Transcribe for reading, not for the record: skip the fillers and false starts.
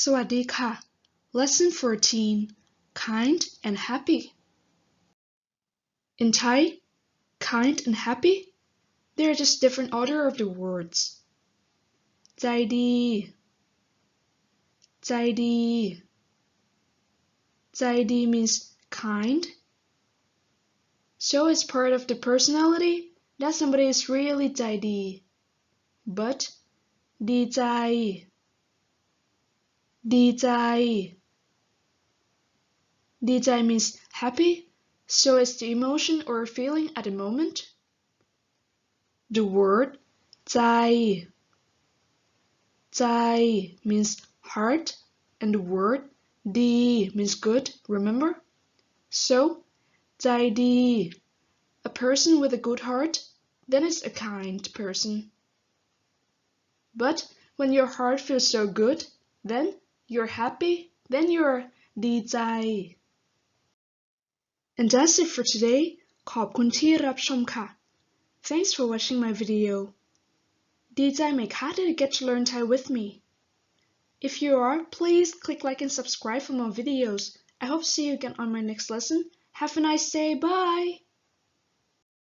สวัสดีค่ะ Lesson 14 Kind and Happy. In Thai, kind and happy, they are just different order of the words. ใจดี ใจดี ใจดี means kind. So it's part of the personality that somebody is really ใจดี But ดีใจ ดีใจ ดีใจ means happy, so it's the emotion or feeling at the moment. The word ใจ ใจ means heart, and the word ดี means good, remember? So ใจดี a person with a good heart, then it's a kind person. But when your heart feels so good, then you're happy, then you're ดีใจ And that's it for today. ขอบคุณที่รับชมค่ะ Thanks for watching my video. ดีใจไหมคะ that you get to learn Thai with me? If you are, please click like and subscribe for more videos. I hope to see you again on my next lesson. Have a nice day. Bye!